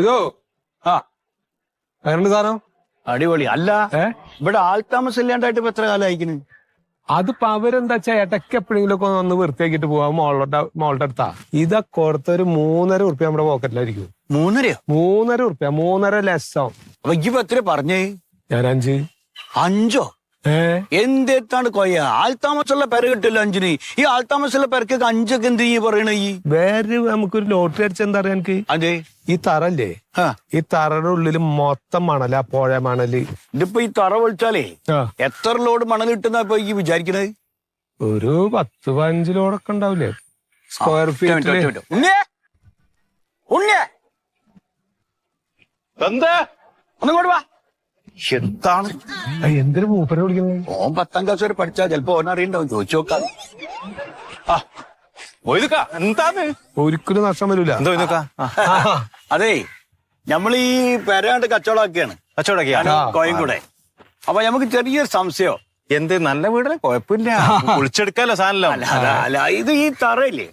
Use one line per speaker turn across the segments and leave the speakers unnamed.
ഇതോ ആ വേറെന്ത് സാധനം
അടിപൊളി. അല്ല ഇവിടെ ആൾതാമസം ഇല്ലാണ്ടായിട്ട് ഇപ്പൊ എത്ര കാലം അയക്കുന്നു?
അതിപ്പോ അവരെന്താ വെച്ചാ ഇടയ്ക്ക് എപ്പോഴെങ്കിലും ഒക്കെ ഒന്ന് വൃത്തിയാക്കിട്ട് പോവാ മോളുടെ അടുത്താ. ഇതൊക്കെ ഓർത്ത് 3.5 ഉറുപ്പ്യ നമ്മുടെ പോക്കറ്റിലായിരിക്കും.
3.5?
3.5 ഉറുപ്പ്യ, 3.5 ലക്ഷം.
അപ്പൊ ഇപ്പൊ എത്ര പറഞ്ഞേ?
ഞാൻ 5.
5? എന്താണ് കൊയ്യ? ആൾതാമസമുള്ള പെര കിട്ടില്ല 5-ന്. ഈ ആൾതാമസമുള്ള പെരക്കൊക്കെ 5 എന്ത് ചെയ്യ പറയണ? ഈ
വേറെ നമുക്കൊരു ലോട്ടറി അടിച്ച എന്താ പറയാ എനിക്ക്?
അതെ,
ഈ തറല്ലേ, ഈ തറയുടെ ഉള്ളില് മൊത്തം മണലാ, പുഴ മണല്.
ഇതിപ്പോ ഈ തറ വിളിച്ചാലേ എത്ര ലോഡ് മണൽ കിട്ടുന്ന ഇപ്പൊ ഈ വിചാരിക്കണത്?
ഒരു 10-15 ലോഡൊക്കെ ഉണ്ടാവില്ലേ സ്ക്വയർ ഫീറ്റ്?
എന്താ ഒന്നിങ്ങോട്ട് വാ. എന്താണ്
എന്തൊരു മൂപ്പരെ വിളിക്കുന്നത്?
ഓൻ 10ാം ക്ലാസ് വരെ പഠിച്ചാ ചിലപ്പോ ഓനറിയണ്ടാവും, ചോദിച്ചു നോക്കാം.
എന്താന്ന്
ഒരിക്കലും നഷ്ടം വരൂല.
അതെ, നമ്മൾ ഈ പെരാണ്ട് കച്ചവടമൊക്കെയാണ് കോയം കൂടെ. അപ്പൊ നമുക്ക് ചെറിയൊരു സംശയം.
എന്ത് നല്ല വീടല്ലേ, കുഴപ്പമില്ല, കുളിച്ചെടുക്കാലോ സാധനല്ലോ.
അല്ല, ഇത് ഈ തറയില്ലേ,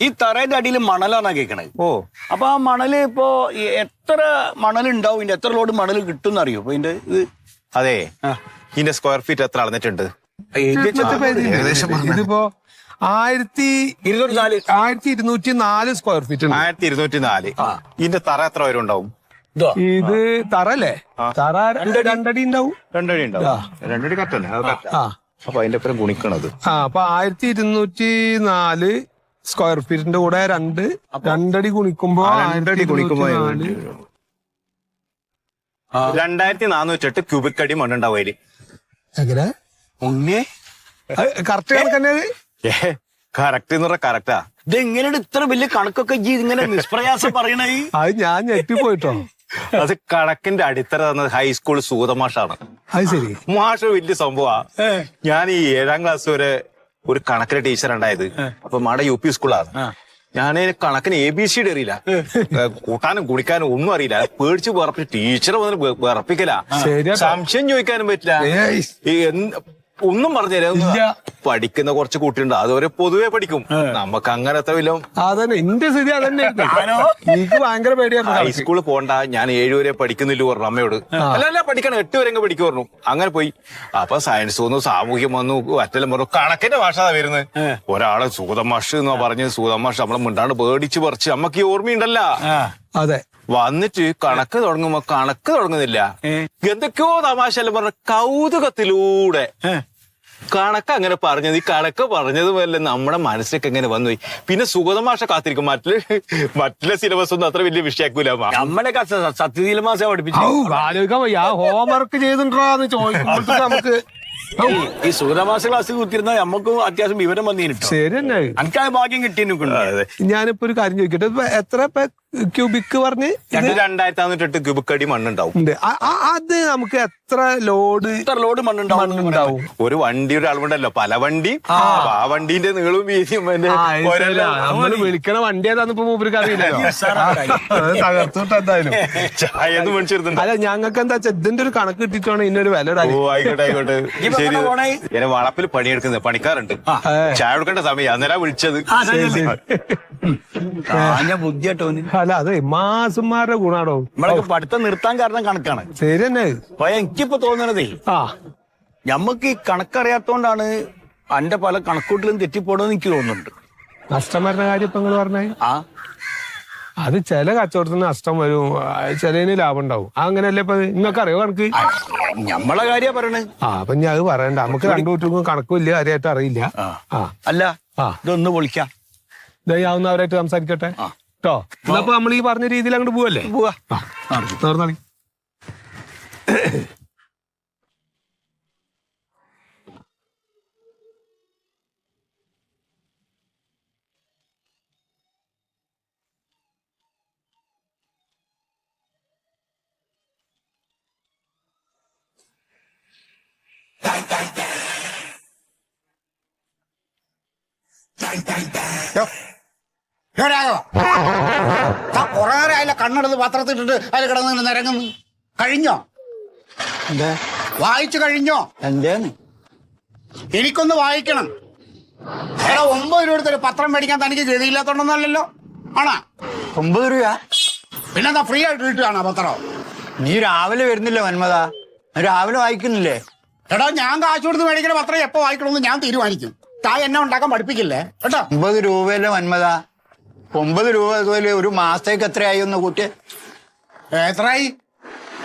ഈ തറയുടെ അടിയിൽ മണലാന്നാ കേൾക്കണത്. അപ്പൊ ആ മണല് ഇപ്പോ എത്ര മണൽ ഉണ്ടാവും? ഇതിന്റെ എത്ര ലോഡ് മണൽ കിട്ടും അറിയോ? അപ്പൊ ഇതിന്റെ ഇത്
അതെ, ഇതിന്റെ സ്ക്വയർ ഫീറ്റ് എത്ര അളന്നിട്ടുണ്ട്?
ഇതിപ്പോ 1204 സ്ക്വയർ ഫീറ്റ്.
1204. ഇതിന്റെ തറ എത്ര വരെ ഉണ്ടാവും?
ഇത് തറല്ലേ, തറ 2 അടി ഉണ്ടാവും.
2 അടി ഉണ്ടാവും. 2 അടി കറക്റ്റല്ലേ? അപ്പൊ അതിന്റെ ഒപ്പം ഗുണിക്കണത്
അപ്പൊ 1204 സ്ക്വയർ ഫീറ്റിന്റെ കൂടെ 2 അടി ഗുണിക്കുമ്പോ
2408 ക്യൂബിക് അടി മണ്ണുണ്ടാവും അതില്.
എങ്ങനെ കറക്റ്റ് കണക്കന്നെ?
കറക്റ്റ് എന്ന് പറഞ്ഞാൽ കറക്റ്റാ.
ഇത് എങ്ങനെയാണ് ഇത്ര വലിയ കണക്കൊക്കെ ഇങ്ങനെ നിഷ്പ്രയാസം പറയണേ?
അത് ഞാൻ ഞെട്ടിപ്പോയിട്ടോ.
അത് കണക്കിന്റെ അടിത്തറ തന്നത് ഹൈസ്കൂൾ സൂതമാഷാണ്.
അത് ശരി,
മാഷ് വലിയ സംഭവമാ. ഞാൻ ഈ 7ാം ക്ലാസ് വരെ ഒരു കണക്കിലെ ടീച്ചർ ഉണ്ടായത്. അപ്പൊ മാടെ UP സ്കൂളാണ്. ഞാൻ കണക്കിന് ABCD അറിയില്ല, കൂട്ടാനും കുടിക്കാനും ഒന്നും അറിയില്ല. പേടിച്ച് വിറപ്പിച്ച് ടീച്ചറെ വന്ന് വിറപ്പിക്കല. സംശയം ചോദിക്കാനും പറ്റില്ല, ഒന്നും പറഞ്ഞുതരാം. പഠിക്കുന്ന കുറച്ച് കുട്ടിയുണ്ട്, അതുവരെ പൊതുവെ പഠിക്കും. നമുക്ക് അങ്ങനത്തെ വല്ല
അതന്നെ എന്റെ സ്ഥിതി. അതന്നെ എനിക്ക് ഭയങ്കര പേടിയായിരുന്നു.
ഹൈസ്കൂളിൽ പോണ്ട, ഞാൻ 7 വരെ പഠിക്കുന്നില്ല പറഞ്ഞു അമ്മയോട്. അല്ല പഠിക്കണം, 8 വരെ പഠിക്കും പറഞ്ഞു. അങ്ങനെ പോയി. അപ്പൊ സയൻസ് വന്നു, സാമൂഹ്യം വന്നു, മറ്റെല്ലാം പറഞ്ഞു. കണക്കിന്റെ ഭാഷ വരുന്നത്. ഒരാള് സൂതമാഷ് എന്നാ പറഞ്ഞ്, സൂതമാഷ് നമ്മളെ മിണ്ടാണ്ട് പേടിച്ച് പറിച്ച്. നമ്മക്ക് ഈ ഓർമ്മയുണ്ടല്ല?
അതെ.
വന്നിട്ട് കണക്ക് തുടങ്ങുമ്പോ കണക്ക് തുടങ്ങുന്നില്ല, എന്തൊക്കെയോ തമാശ എല്ലാം പറഞ്ഞ കൗതുകത്തിലൂടെ കണക്ക് അങ്ങനെ പറഞ്ഞത്. ഈ കണക്ക് പറഞ്ഞത് പോലെ നമ്മുടെ മനസ്സിലേക്ക് എങ്ങനെ വന്നുപോയി. പിന്നെ സുഗതമാഷ കാത്തിരിക്കും. മറ്റുള്ള സിലബസ് ഒന്നും അത്ര വലിയ വിഷയാക്കൂല.
നമ്മളൊക്കെ സത്യശീല മാസം പഠിപ്പിച്ചു.
ആലോചിക്കാൻ വയ്യ, ഹോംവർക്ക് ചെയ്തിട്ടുണ്ടോന്ന് ചോദിക്കുമ്പോൾ നമുക്ക്
ഈ സുഗതമാസ ക്ലാസ് കുത്തിരുന്ന നമുക്കും അത്യാവശ്യം വിവരം വന്നിട്ട്.
ശരി തന്നെ,
എനിക്കാ ഭാഗ്യം കിട്ടി.
ഞാനിപ്പോ ഒരു കാര്യം ചോദിക്കട്ടെ, എത്ര ക്യൂബിക് പറഞ്ഞ്?
2408 ക്യൂബിക് അടി മണ്ണുണ്ടാവും.
അത് നമുക്ക് എത്ര ലോഡ് മണ്ണുണ്ടാവും?
ഒരു വണ്ടിയുടെ അളവുണ്ടല്ലോ, പല വണ്ടി. ആ വണ്ടീന്റെ നീളവും വീതിയും
നമ്മള് വിളിക്കണ വണ്ടി ഏതാന്ന് ഇപ്പൊ മൂപ്പർക്ക് അറിയില്ലല്ലോ. തകർത്തോട്ട് എന്തായാലും അല്ല, ഞങ്ങൾക്ക് എന്താ വെച്ചാൽ ഇതിന്റെ ഒരു കണക്ക് കിട്ടിയിട്ടാണ് ഇതിനൊരു വില.
ആയിക്കോട്ടെ ആയിക്കോട്ടെ, ശരി. ഞാൻ വളപ്പിൽ പണിയെടുക്കുന്നത്, പണിക്കാറുണ്ട്. ചായ കൊടുക്കേണ്ട സമയം, അന്നേരം വിളിച്ചത്.
ബുദ്ധിയാട്ടോ.
അല്ല, അതെ മാസന്മാരുടെ ഗുണാടോ.
നമ്മളൊക്കെ പഠിത്തം നിർത്താൻ കാരണം കണക്കാണ്.
ശരി തന്നെ.
എനിക്കിപ്പോ തോന്നണതേ, ഞമ്മക്ക് ഈ കണക്കറിയാത്തോണ്ടാണ് അന്റെ പല കണക്കൂട്ടിലും തെറ്റിപ്പോണെന്ന് എനിക്ക് തോന്നുന്നുണ്ട്.
നഷ്ടം വരുന്ന കാര്യം ഇപ്പൊ നിങ്ങൾ പറഞ്ഞേ. അത് ചില കച്ചവടത്തിന് നഷ്ടം വരും, ചിലതിന് ലാഭം ഉണ്ടാവും. അങ്ങനെയല്ലേ ഇപ്പൊ? നിങ്ങൾക്ക് അറിയോ കണക്ക്?
ഞമ്മളെ കാര്യ പറയണേ.
അപ്പൊ ഞാൻ അത് പറയണ്ട, നമുക്ക് 2 കൂട്ടർക്കും കണക്കും വലിയ കാര്യമായിട്ട് അറിയില്ല.
അല്ല, ഇതൊന്ന് പൊളിക്കാം.
ഇതാവുന്നവരായിട്ട് സംസാരിക്കട്ടെ കേട്ടോ. അപ്പൊ നമ്മൾ ഈ പറഞ്ഞ രീതിയിൽ അങ്ങോട്ട് പോവല്ലേ?
പോവാ.
കൊറേ നേരം കണ്ണെടുത്ത് പത്രത്തിട്ടിട്ട് അതിൽ കിടന്ന് നിരങ്ങുന്നു. കഴിഞ്ഞോ? വായിച്ചു കഴിഞ്ഞോ?
എന്തേന്ന്
എനിക്കൊന്ന് വായിക്കണം. 9 രൂപ എടുത്തൊരു പത്രം മേടിക്കാൻ തനിക്ക് ഗതിയില്ലാത്തോണ്ടൊന്നല്ലോ ആണോ?
9 രൂപ?
പിന്നെന്താ ഫ്രീ ആയിട്ട് കിട്ടുകയാണ് പത്രം?
നീ രാവിലെ വരുന്നില്ല മന്മത, രാവിലെ വായിക്കുന്നില്ലേ?
എടാ ഞാൻ കാശ് കൊടുത്ത് മേടിക്കുന്ന പത്രം എപ്പോ വായിക്കണമെന്ന് ഞാൻ തീരുമാനിക്കും. താ എന്നെ ഉണ്ടാക്കാൻ പഠിപ്പിക്കില്ലേ കേട്ടോ.
9 രൂപയല്ലേ മന്മത? 9 രൂപ അതുപോലെ ഒരു മാസത്തേക്ക് എത്രയായി ഒന്ന് കൂട്ടി?
എത്രയായി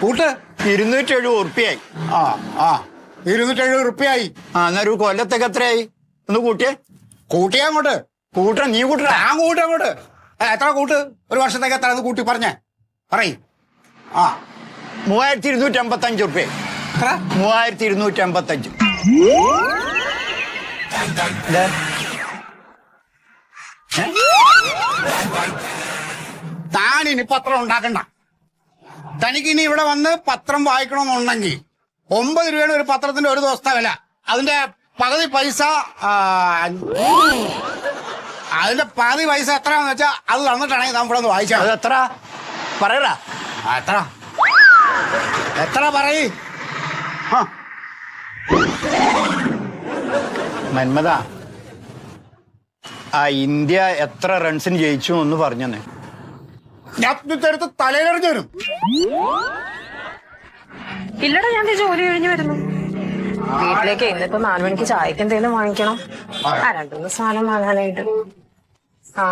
കൂട്ട്?
270 ഉറുപ്പിയായി.
ആ ആ 270 റുപ്യായി.
എന്നാ ഒരു കൊല്ലത്തേക്ക് എത്രയായി ഒന്ന് കൂട്ടിയേ.
കൂട്ടിയാ അങ്ങോട്ട്
കൂട്ട നീ കൂട്ട.
ഞാൻ കൂട്ടും അങ്ങോട്ട്. എത്ര കൂട്ട്? ഒരു വർഷത്തേക്ക് എത്ര കൂട്ടി പറഞ്ഞേ പറയും. ആ
3255 ഉറുപ്പ്യ. 3255.
താനിനി പത്രം ഉണ്ടാക്കണ്ട. തനിക്കിനി ഇവിടെ വന്ന് പത്രം വായിക്കണമെന്നുണ്ടെങ്കിൽ 9 രൂപയാണ് ഒരു പത്രത്തിന്റെ ഒരു ദിവസത്തെ വില. അതിന്റെ പകുതി പൈസ എത്രയാണെന്ന് വെച്ചാൽ അത് തന്നിട്ടാണെങ്കിൽ നാം ഇവിടെ ഒന്ന് വായിച്ചാൽ.
അത് എത്ര പറയടാ?
എത്ര പറയ്.
മന്മത, ആ ഇന്ത്യ എത്ര റൺസിന് ജയിച്ചു ഒന്ന് പറഞ്ഞെന്നെ.
ഞാൻ എടുത്ത് തലയിലെറിഞ്ഞു വരും.
ഇല്ലടാ, ഞാൻ ജോലി കഴിഞ്ഞ് വരുന്നു വീട്ടിലേക്ക്. ഇന്നിപ്പോ 4 മണിക്ക് ചായക്ക് എന്തെങ്കിലും വാങ്ങിക്കണം. 2-3 സാധനം വാങ്ങാനായിട്ട്. ആ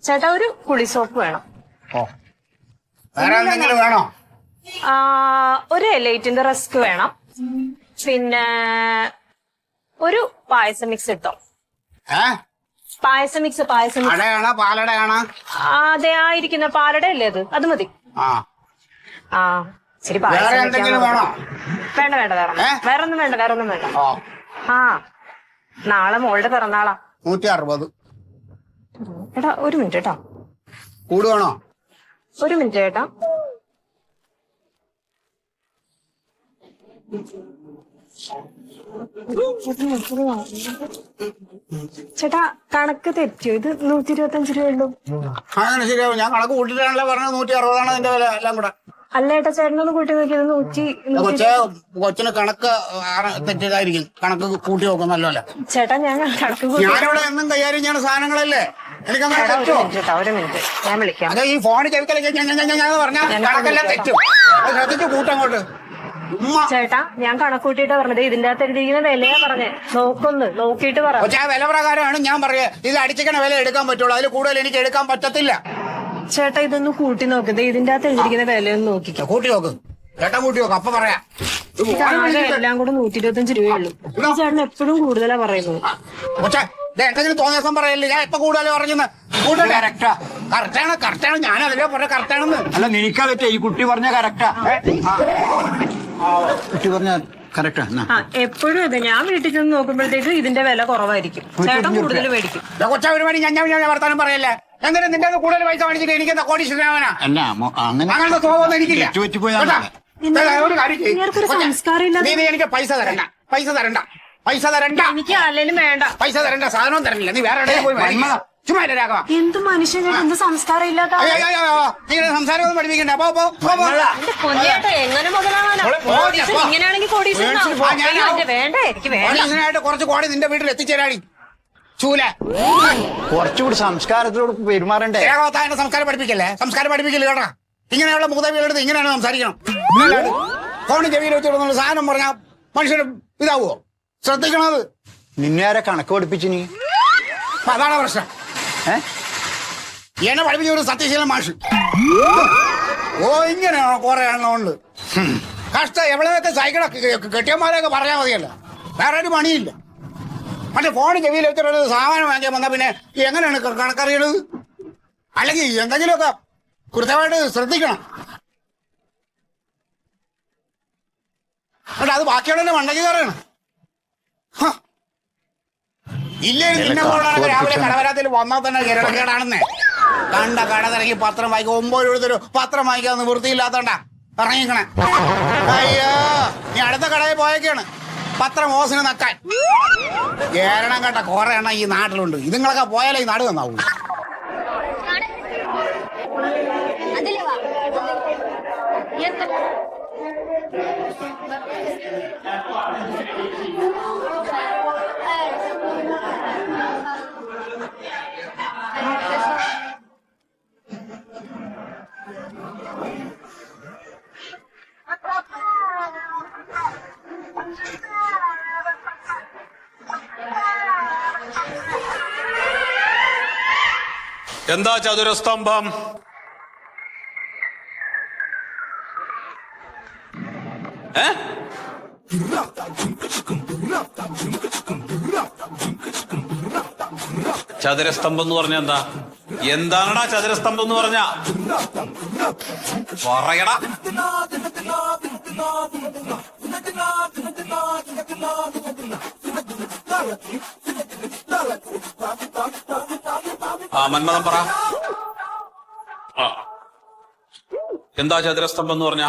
ചേട്ടാ, ഒരു കുളിസോപ്പ് വേണം.
വേറെ എന്തെങ്കിലും വേണോ?
ഒരു എലൈറ്റിന്റെ റസ്ക് വേണം. പിന്നെ ഒരു പായസം മിക്സ് ഇട്ടോ. പായസം മിക്സ്.
അടയാണോ പാലടയാണോ?
അതെ, ഇരിക്കുന്ന പാലട അല്ലേ അത് മതി. ആ ശരി.
വേറെ
പായസം
എന്തെങ്കിലും വേണോ?
വേണ്ട വേറെ ഒന്നും വേണ്ട. ആ നാളെ മോളുടെ പിറന്നാളാ.
160.
എടാ ഒരു മിനിറ്റ് കേട്ടോ.
കൂടുവാണോ?
ഒരു മിനിറ്റ് ചേട്ടാ. ചേട്ടാ കണക്ക് തെറ്റിയോ? ഇത് 125 രൂപയുള്ളൂ.
അങ്ങനെ ശരിയാവും. ഞാൻ കണക്ക് കൂട്ടിട്ടാണല്ലോ പറഞ്ഞത്. 160 അതിന്റെ വില എല്ലാം കൂടെ.
അല്ല ചേട്ടാ, ചേട്ടനൊന്ന് കൂട്ടി നോക്കിയത് 100.
കൊച്ചിന് കണക്ക് തെറ്റിയതായിരിക്കും. കണക്ക് കൂട്ടി നോക്കുന്നല്ലോ.
ചേട്ടാ ഞാൻ കണക്ക്
ഞാനിവിടെ എന്നും കൈകാര്യം ചെയ്യുന്ന സാധനങ്ങളല്ലേ. എനിക്കങ്ങനെ തെറ്റോ?
ഒരു മിനിറ്റ് ഞാൻ വിളിക്കാം.
അതെ, ഈ ഫോൺ ചെവിക്കലൊക്കെ ഞാൻ പറഞ്ഞാൽ കണക്കെല്ലാം തെറ്റും. അത് ശ്രദ്ധിച്ചു കൂട്ടങ്ങോട്ട്.
ചേട്ടാ ഞാൻ കണക്കൂട്ടിട്ട് പറഞ്ഞത്. ഇതിന്റെ അകത്ത് എഴുതിയിരിക്കുന്ന വിലയാ പറഞ്ഞേ. നോക്കിയിട്ട് പറ.
പക്ഷെ ആ വില പ്രകാരമാണ് ഞാൻ പറയാ. ഇത് അടിച്ചിക്കണ വില എടുക്കാൻ പറ്റുള്ളൂ. അതിൽ കൂടുതൽ എനിക്ക് എടുക്കാൻ പറ്റത്തില്ല.
ചേട്ടാ ഇതൊന്ന് കൂട്ടി നോക്കുന്നത്. ഇതിന്റെ അകത്ത് എഴുതിയിരിക്കുന്ന വിലയൊന്ന് നോക്കിക്കോ.
കൂട്ടി നോക്ക്. ചേട്ടാ കൂട്ടി നോക്ക്. അപ്പൊ പറയാം.
എല്ലാം കൂടെ 125 രൂപയുള്ളൂ. ചേട്ടൻ എപ്പോഴും കൂടുതലാ പറയുന്നത്.
പക്ഷേ എന്തെങ്കിലും തോന്നിയ ദിവസം പറയല്ലേ. ഞാൻ ഇപ്പൊ കൂടുതൽ പറഞ്ഞെന്ന്. കറക്റ്റാണ്. ഞാൻ അതിലേ പറഞ്ഞ കറക്റ്റാണെന്ന്.
അല്ല നിനക്കാ പറ്റേ? ഈ കുട്ടി പറഞ്ഞ കറക്റ്റാ. കുട്ടി പറഞ്ഞ കറക്റ്റാ.
എപ്പോഴും അതെ. ഞാൻ വീട്ടിൽ ചെന്ന് നോക്കുമ്പോഴത്തേക്ക് ഇതിന്റെ വില കുറവായിരിക്കും. ചേട്ടൻ കൂടുതൽ മേടിക്കും.
കൊച്ച പരിപാടി ഞാൻ വർത്താനം പറയല്ലേ. എന്തിനാ നിന്റെ കൂടുതൽ പൈസ കാണിച്ചിട്ട് എനിക്ക് എന്താ കോടീശ്വരനാവനാ? അങ്ങനത്തെ സ്വഭാവം എനിക്കില്ല. ഒരു കാര്യം ചെയ്യ്. നീ എനിക്ക് പൈസ തരണ്ട.
എനിക്ക് അല്ലെങ്കിലും വേണ്ട.
പൈസ തരണ്ട. സാധനവും തരണില്ല. നീ വേറെ എവിടെയും പോയി ചുമ്മാ രാഘവ.
എന്ത് മനുഷ്യൻ, എന്ത് സംസ്കാരം ഇല്ലാത്ത.
നീ സംസാരം ഒന്നും പഠിപ്പിക്കണ്ട.
എങ്ങനെ മുതലാവാനാ? ഇങ്ങനെയാണെങ്കിൽ വേണ്ടേ? എനിക്ക്
കോടീശ്വരനായിട്ട് കുറച്ച് കോടി നിന്റെ വീട്ടിൽ എത്തിച്ചേരാടി. ചൂല
കുറച്ചുകൂടി സംസ്കാരത്തോട് പെരുമാറണ്ടേ?
ഏകോത്താന്റെ സംസ്കാരം പഠിപ്പിക്കല്ലേ കേട്ടാ. ഇങ്ങനെയുള്ള മുതവികളെടുത്ത് ഇങ്ങനെയാണ് സംസാരിക്കണം. ഫോണിൽ ചെവിയിൽ വെച്ചിടുന്ന സാധനം പറഞ്ഞാൽ മനുഷ്യന് ഇതാവോ? ശ്രദ്ധിക്കണത്.
നിന്നെ ആരെ കണക്ക് പഠിപ്പിച്ചു നീ?
അതാണ് പ്രശ്നം. എന്നെ പഠിപ്പിച്ച ഒരു സത്യശീലൻ മാഷ്. ഇങ്ങനെയാണോ കുറെ എണ്ണമുണ്ട്. കഷ്ടം. എവിടെയൊക്കെ സൈക്കിള കെട്ടിയന്മാരെയൊക്കെ പറഞ്ഞാൽ മതിയല്ല. വേറെ ഒരു പണിയില്ല. മറ്റേ ഫോണിൽ ചെവിയിൽ വെച്ചിട്ട് സാമാനം വാങ്ങിയാൽ വന്നാൽ പിന്നെ എങ്ങനെയാണ് കണക്കറിയണത്? അല്ലെങ്കിൽ എന്തെങ്കിലുമൊക്കെ കൃത്യമായിട്ട് ശ്രദ്ധിക്കണം. എന്നിട്ട് അത് ബാക്കിയുള്ളതിന്റെ മണ്ടയ്ക്ക് കയറണം. ഇല്ലേ നിന്നെ പോലാണ് രാവിലെ കടവരാത്തിൽ വന്നാൽ തന്നെ കിരണക്കേടാണെന്നേ. കണ്ട കട തിരക്കി പത്രം വായിക്കും. 9 രൂപ പത്രം വായിക്കാന്ന് വൃത്തിയില്ലാത്തണ്ട ഇറങ്ങിക്കണേ. അയ്യോ, നീ അടുത്ത കടയിൽ പോയേക്കാണ് പത്രം ഓസിന് നക്കാൻ. കേരളം കേട്ട കുറെ എണ്ണം ഈ നാട്ടിലുണ്ട്. ഇതുങ്ങളൊക്കെ പോയാലേ ഈ നാട് നന്നാവൂ.
എന്താ ചതുരസ്തംഭം? ചതുരസ്തംഭം എന്ന് പറഞ്ഞ എന്താ? എന്താണടാ ചതുരസ്തംഭം എന്ന് പറഞ്ഞ? പറയടാ. മന്മഥൻ പറ. എന്താ ചതുരസ്തംഭം എന്ന് പറഞ്ഞ?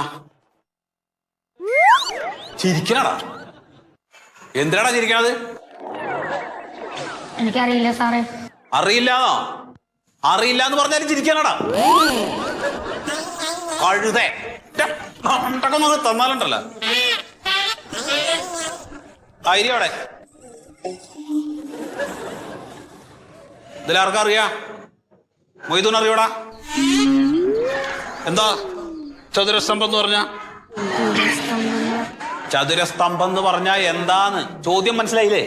ചിരിക്കണടാ. എന്തിനാടാ ചിരിക്കണത്?
എനിക്കറിയില്ല സാറേ.
അറിയില്ലാന്നോ? അറിയില്ല എന്ന് പറഞ്ഞാലും ചിരിക്കാനടാ. കഴുതേ തന്നാലുണ്ടല്ലോ. ഐരിയോടെ ഇതിലാർക്കും അറിയാ? മൊയ്തൂൻ അറിയോടാ? എന്താ ചതുരസ്തംഭം എന്ന് പറഞ്ഞ? ചതുരസ്തംഭം എന്ന് പറഞ്ഞ എന്താന്ന് ചോദ്യം മനസ്സിലായില്ലേ?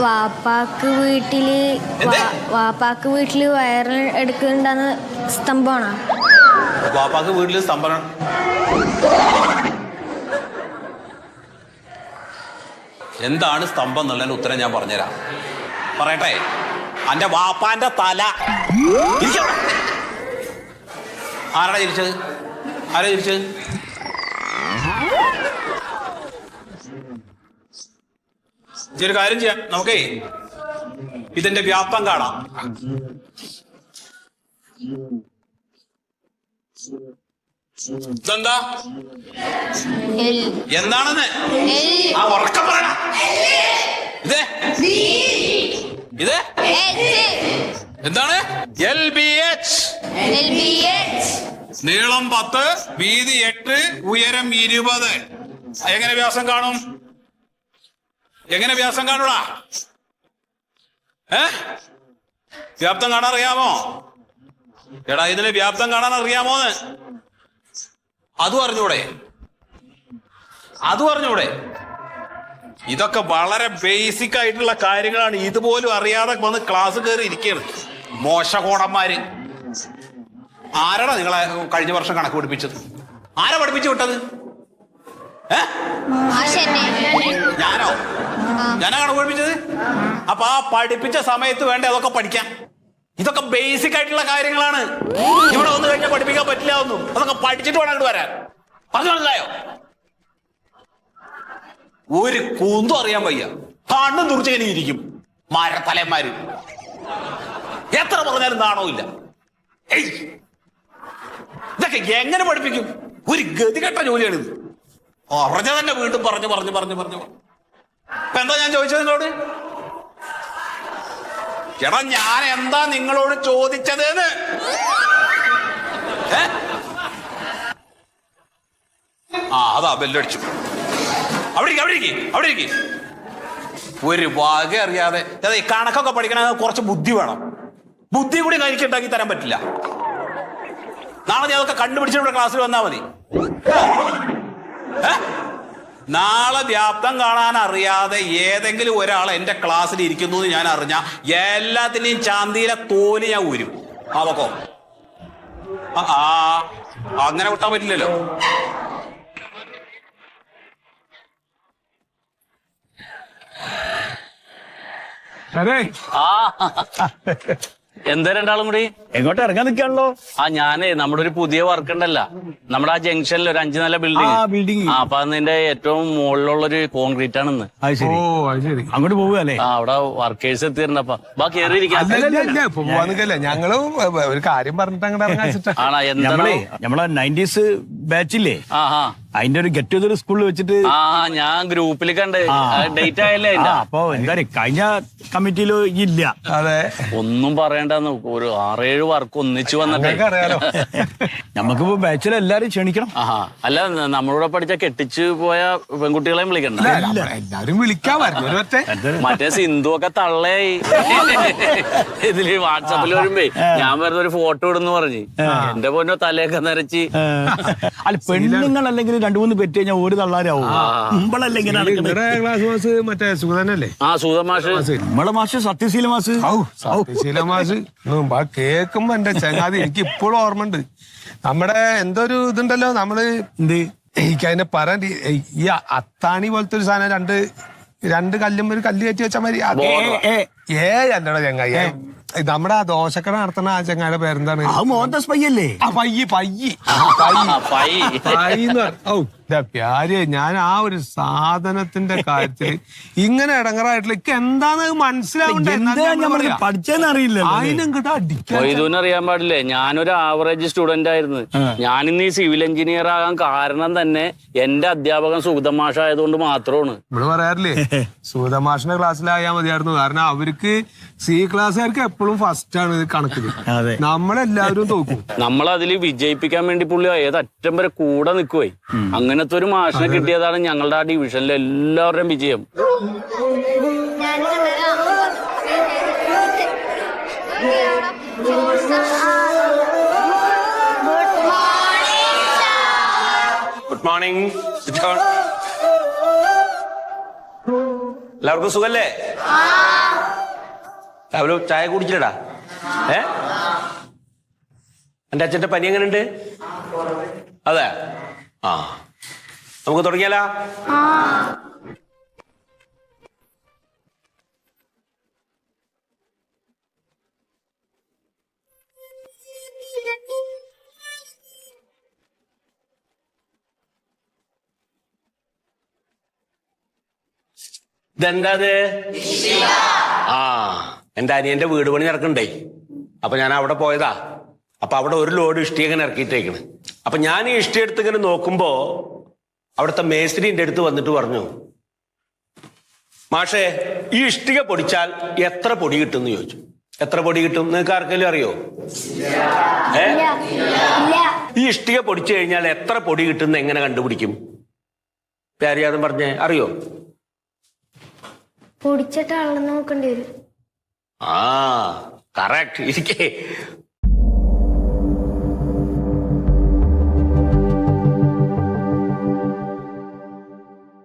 വാപ്പാക്ക് വീട്ടില് വയറ് എടുക്കുന്നുണ്ടെന്ന് സ്തംഭമാണോ?
വാപ്പാക്ക് വീട്ടില് സ്തംഭം. എന്താണ് സ്തംഭം എന്നുള്ളതിന് ഉത്തരം ഞാൻ പറഞ്ഞുതരാം. പറയട്ടെ? അന്റെ വാപ്പാന്റെ തല. ആരാടാ ചിരിച്ചത്? ആരാ ചിരിച്ചത്? ഒരു കാര്യം ചെയ്യാം, നമുക്കേ ഇതിന്റെ വ്യാപ്തം കാണാം. ഇതെന്താ? എന്താണെന്ന് ആ ഉറക്കം പറയണം. ഇത് ഇത് എന്താണ്? LBH. നീളം 10, വീതി 8, ഉയരം 20. എങ്ങനെ വ്യാസം കാണും? എങ്ങനെ വ്യാസം കാണൂടാ? വ്യാപ്തം കാണാൻ അറിയാമോ? എടാ ഇതിന് വ്യാപ്തം കാണാൻ അറിയാമോന്ന്? അതും അറിഞ്ഞൂടെ? അതും അറിഞ്ഞൂടെ? ഇതൊക്കെ വളരെ ബേസിക് ആയിട്ടുള്ള കാര്യങ്ങളാണ്. ഇതുപോലും അറിയാതെ വന്ന് ക്ലാസ് കയറി ഇരിക്കുകയാണ് മോശകോടന്മാര്. ആരാടാ നിങ്ങളെ കഴിഞ്ഞ വർഷം കണക്ക് പഠിപ്പിച്ചത്? ആരാ പഠിപ്പിച്ചു വിട്ടത്? ഞാനോ? ഞാനാ കണക്ക് പഠിപ്പിച്ചത്? അപ്പൊ ആ പഠിപ്പിച്ച സമയത്ത് വേണ്ട അതൊക്കെ പഠിക്കാൻ. ഇതൊക്കെ ബേസിക് ആയിട്ടുള്ള കാര്യങ്ങളാണ്. ഇവിടെ വന്നു കഴിഞ്ഞാൽ പഠിപ്പിക്കാൻ പറ്റില്ല ഒന്നും. അതൊക്കെ പഠിച്ചിട്ട് വേണം അങ്ങോട്ട് വരാൻ. പറഞ്ഞു മനസ്സിലായോ? ഒരു കൂന്തും അറിയാൻ വയ്യ. കണ്ണും തുറച്ചിങ്ങനെ ഇരിക്കും മരത്തലന്മാര്. എത്ര പറഞ്ഞാലും നാണോ ഇല്ല. ഇതൊക്കെ എങ്ങനെ പഠിപ്പിക്കും? ഒരു ഗതികെട്ട ജോലിയാണിത്. പറഞ്ഞ തന്നെ വീണ്ടും പറഞ്ഞു പറഞ്ഞു പറഞ്ഞു പറഞ്ഞു. ഇപ്പൊ എന്താ ഞാൻ ചോദിച്ചത് നിങ്ങളോട്? ചേട്ടാ ഞാൻ എന്താ നിങ്ങളോട് ചോദിച്ചത്? അതാ ബെല്ലടിച്ചു. അവിടെ ഇരിക്കും. ഒരു വക അറിയാതെ അതെ കണക്കൊക്കെ പഠിക്കണ കുറച്ച് ബുദ്ധി വേണം. ബുദ്ധി കൂടി എനിക്ക് ഉണ്ടാക്കി തരാൻ പറ്റില്ല. നാളെ ഞാൻ അതൊക്കെ കണ്ടുപിടിച്ചിട്ട് ക്ലാസ്സിൽ വന്നാൽ മതി. നാളെ വ്യാപ്തം കാണാൻ അറിയാതെ ഏതെങ്കിലും ഒരാൾ എന്റെ ക്ലാസ്സിൽ ഇരിക്കുന്നു എന്ന് ഞാൻ അറിഞ്ഞ എല്ലാത്തിന്റെയും ചാന്തിയിലെ തോല് ഞാൻ ഊരും. അവക്കോ അങ്ങനെ വിട്ടാൻ പറ്റില്ലല്ലോ.
എന്താ രണ്ടാളും കൂടി
എങ്ങോട്ട് ഇറങ്ങാൻ നിൽക്കാണല്ലോ?
ഞാനേ നമ്മുടെ ഒരു പുതിയ വർക്ക് ഉണ്ടല്ലോ, നമ്മുടെ ആ ജംഗ്ഷനിൽ ഒരു 5 നില ബിൽഡിംഗ്. അപ്പൊ അതിന്റെ ഏറ്റവും മുകളിലുള്ള ഒരു കോൺക്രീറ്റ് ആണെന്ന്.
അങ്ങോട്ട് പോവുകയല്ലേ?
അവിടെ വർക്കേഴ്സ് എത്തിയിട്ടുണ്ട്. അപ്പൊ ബാ കേറിയിരിക്കാം.
ഞങ്ങള് ഒരു കാര്യം പറഞ്ഞിട്ട് അങ്ങോട്ട് ഇറങ്ങാൻ
നമ്മളെ 90s ബാച്ചില്ലേ, അതിന്റെ ഒരു ഗെറ്റ് ടുഗദർ സ്കൂളിൽ വെച്ചിട്ട്
ഞാൻ ഗ്രൂപ്പിൽ കണ്ട് ഡേറ്റ് ആയല്ലേ.
അപ്പൊ എന്താ കഴിഞ്ഞ കമ്മിറ്റിയിലോ ഇല്ല?
അതെ,
ഒന്നും പറയണ്ടെന്ന് ഒരു 6-7 വർക്ക് ഒന്നിച്ചു വന്നിട്ട്
നമുക്കിപ്പോ ബാച്ചിൽ എല്ലാരും ക്ഷണിക്കണം.
അല്ല നമ്മളോട് പഠിച്ച കെട്ടിച്ചു പോയ പെൺകുട്ടികളെയും വിളിക്കണ്ട.
എല്ലാരും വിളിക്കാൻ
മറ്റേ സിന്ധു ഒക്കെ തള്ളയായി ഇതില് വാട്സാപ്പിൽ വരുമ്പേ ഞാൻ വെറുതെ ഒരു ഫോട്ടോ ഇടുന്നു പറഞ്ഞു. എന്റെ പൊന്നോ തലയൊക്കെ നരച്ച്.
അല്ല പെണ്ണുങ്ങൾ അല്ലെങ്കിൽ രണ്ടു മൂന്ന് പെറ്റ് കഴിഞ്ഞാൽ ഒരു തള്ളാരാവും നമ്മളല്ലേ ഇങ്ങനെ നടക്കുന്നത്.
നിങ്ങളുടെ ക്ലാസ് മാസ് മറ്റേ സുഖതനല്ലേ?
ആ സൂതമാഷ്
നമ്മളെ മാഷ് സത്യശീല മാഷ്.
ശീല മാഷ് കേൾക്കുമ്പോ എന്റെ ചങ്ങാതി എനിക്ക് ഇപ്പോഴും ഓർമ്മ ഉണ്ട്. നമ്മുടെ എന്തൊരു ഇതുണ്ടല്ലോ നമ്മള്
എന്ത്
എനിക്ക് അതിനെ പറയാൻ ഈ അത്താണി പോലത്തെ ഒരു സാധനം രണ്ട് കല്ലും ഒരു കല്ല് കയറ്റി വെച്ചാൽ മതി. അല്ലടാ ചങ്ങായി, നമ്മുടെ ആ ദോശക്കട നടത്തുന്ന ആ ചങ്ങായുടെ പേരെന്താണ്?
മോഹൻദാസ് പയ്യല്ലേ?
പ്യാര് ഞാൻ ആ ഒരു സാധനത്തിന്റെ കാര്യത്തില് ഇങ്ങനെ ഇടങ്ങറായിട്ടില്ല. എനിക്ക് എന്താന്ന് മനസ്സിലാവണ്ടേ?
പഠിച്ചെന്ന് അറിയില്ല.
അതിനെങ്കിട്ട്
ഇതൊന്നും അറിയാൻ പാടില്ലേ. ഞാനൊരു ആവറേജ് സ്റ്റുഡന്റ് ആയിരുന്നു. ഞാനിന്ന് ഈ സിവിൽ എഞ്ചിനീയർ ആകാൻ കാരണം തന്നെ എന്റെ അധ്യാപകൻ സുഗതമാഷ ആയതുകൊണ്ട് മാത്രമാണ്.
നമ്മള് പറയാറില്ലേ സുഗതമാഷിന്റെ ക്ലാസ്സിലായാൽ മതിയായിരുന്നു. കാരണം അവർക്ക് സി ക്ലാസ്സുകാർക്ക് എപ്പോഴും ഫസ്റ്റ് ആണ് കണക്കില്. നമ്മളെല്ലാവരും തോക്കും.
നമ്മളതില് വിജയിപ്പിക്കാൻ വേണ്ടി പുള്ളി ഏതറ്റം വരെ കൂടെ നിൽക്കുവേ. അങ്ങനത്തെ ഒരു മാഷിനെ കിട്ടിയതാണ് ഞങ്ങളുടെ ആ ഡിവിഷനിലെ എല്ലാവരുടെയും വിജയം.
Good morning. എല്ലാവർക്കും സുഖല്ലേ? രാവിലെ ചായ കുടിച്ചില്ലടാ? എന്റെ അച്ഛന്റെ പനി എങ്ങനെയുണ്ട്? അതെ, ആ നമുക്ക് തുടങ്ങിയാലോ? ഇതെന്താ? ആ എന്റെ അനിയന്റെ വീട് പണി നടക്കണ്ടേ. അപ്പൊ ഞാൻ അവിടെ പോയതാ. അപ്പൊ അവിടെ ഒരു ലോഡ് ഇഷ്ടിക ഇങ്ങനെ ഇറക്കിയിട്ടേക്കണ്. അപ്പൊ ഞാൻ ഈ ഇഷ്ടി എടുത്ത് ഇങ്ങനെ നോക്കുമ്പോ അവിടുത്തെ മേസ്ത്രിന്റെ അടുത്ത് വന്നിട്ട് പറഞ്ഞു, മാഷേ ഈ ഇഷ്ടിക പൊടിച്ചാൽ എത്ര പൊടി കിട്ടും എന്ന് ചോദിച്ചു. എത്ര പൊടി കിട്ടും നിങ്ങൾക്ക് ആർക്കെങ്കിലും അറിയോ? ഈ ഇഷ്ടിക പൊടിച്ചു കഴിഞ്ഞാൽ എത്ര പൊടി കിട്ടും എങ്ങനെ കണ്ടുപിടിക്കും? അറിയാതെ പറഞ്ഞേ, അറിയോ?
പൊടിച്ചിട്ട് അളന്ന് നോക്കേണ്ടി വരും.
ആ കറക്റ്റ്. ഇരിക്കേ